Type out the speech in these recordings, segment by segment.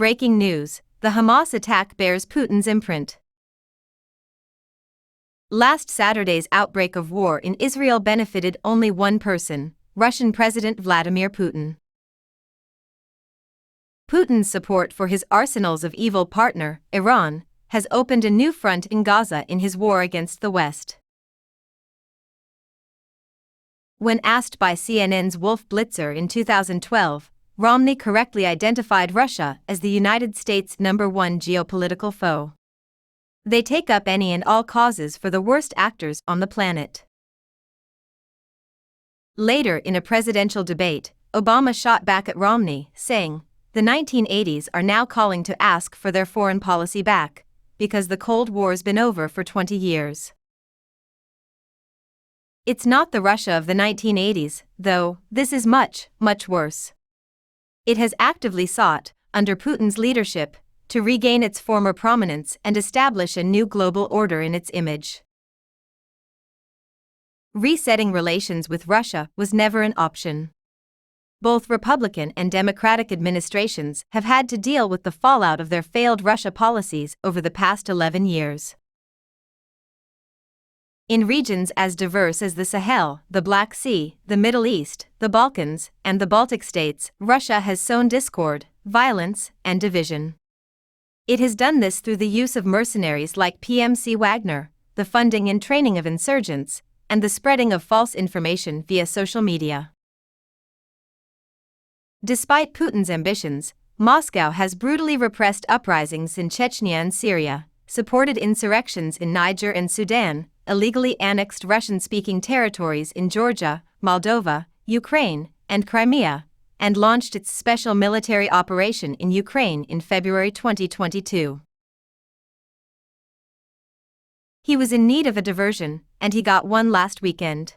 Breaking news: the Hamas attack bears Putin's imprint. Last Saturday's outbreak of war in Israel benefited only one person: Russian President Vladimir Putin. Putin's support for his arsenals of evil partner, Iran, has opened a new front in Gaza in his war against the West. When asked by CNN's Wolf Blitzer in 2012, Romney correctly identified Russia as the United States' #1 geopolitical foe. They take up any and all causes for the worst actors on the planet. Later in a presidential debate, Obama shot back at Romney, saying, "The 1980s are now calling to ask for their foreign policy back, because the Cold War's been over for 20 years. It's not the Russia of the 1980s, though. This is much, much worse. It has actively sought, under Putin's leadership, to regain its former prominence and establish a new global order in its image. Resetting relations with Russia was never an option. Both Republican and Democratic administrations have had to deal with the fallout of their failed Russia policies over the past 11 years. In regions as diverse as the Sahel, the Black Sea, the Middle East, the Balkans, and the Baltic states, Russia has sown discord, violence, and division. It has done this through the use of mercenaries like PMC Wagner, the funding and training of insurgents, and the spreading of false information via social media. Despite Putin's ambitions, Moscow has brutally repressed uprisings in Chechnya and Syria, supported insurrections in Niger and Sudan, illegally annexed Russian-speaking territories in Georgia, Moldova, Ukraine, and Crimea, and launched its special military operation in Ukraine in February 2022. He was in need of a diversion, and he got one last weekend.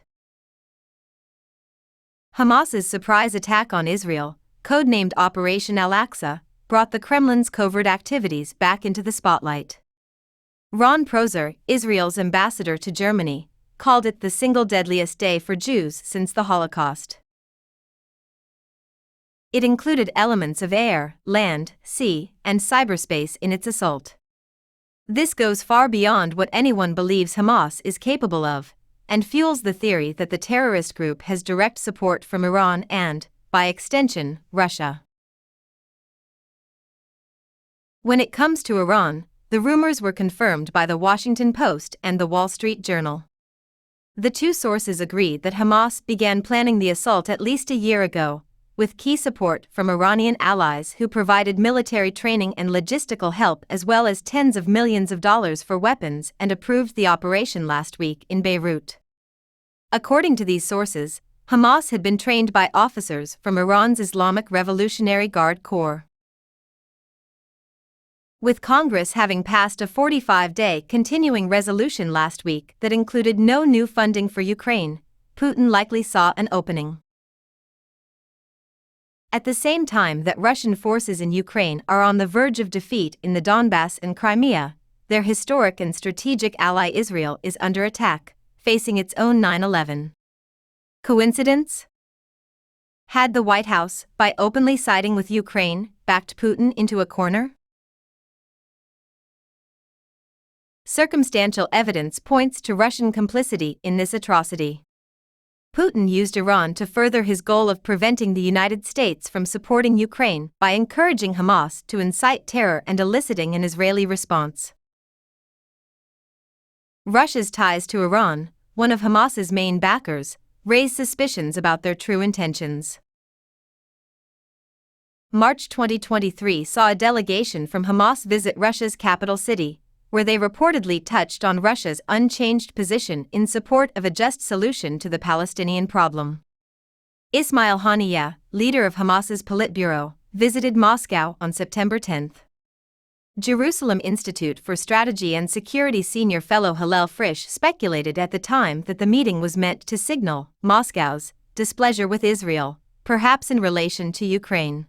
Hamas's surprise attack on Israel, codenamed Operation Al-Aqsa, brought the Kremlin's covert activities back into the spotlight. Ron Prozer, Israel's ambassador to Germany, called it the single deadliest day for Jews since the Holocaust. It included elements of air, land, sea, and cyberspace in its assault. This goes far beyond what anyone believes Hamas is capable of, and fuels the theory that the terrorist group has direct support from Iran and, by extension, Russia. When it comes to Iran, the rumors were confirmed by the Washington Post and the Wall Street Journal. The two sources agree that Hamas began planning the assault at least a year ago, with key support from Iranian allies who provided military training and logistical help as well as tens of millions of dollars for weapons, and approved the operation last week in Beirut. According to these sources, Hamas had been trained by officers from Iran's Islamic Revolutionary Guard Corps. With Congress having passed a 45-day continuing resolution last week that included no new funding for Ukraine, Putin likely saw an opening. At the same time that Russian forces in Ukraine are on the verge of defeat in the Donbass and Crimea, their historic and strategic ally Israel is under attack, facing its own 9/11. Coincidence? Had the White House, by openly siding with Ukraine, backed Putin into a corner? Circumstantial evidence points to Russian complicity in this atrocity. Putin used Iran to further his goal of preventing the United States from supporting Ukraine by encouraging Hamas to incite terror and eliciting an Israeli response. Russia's ties to Iran, one of Hamas's main backers, raise suspicions about their true intentions. March 2023 saw a delegation from Hamas visit Russia's capital city, where they reportedly touched on Russia's unchanged position in support of a just solution to the Palestinian problem. Ismail Haniyeh, leader of Hamas's Politburo, visited Moscow on September 10. Jerusalem Institute for Strategy and Security senior fellow Hillel Frisch speculated at the time that the meeting was meant to signal Moscow's displeasure with Israel, perhaps in relation to Ukraine.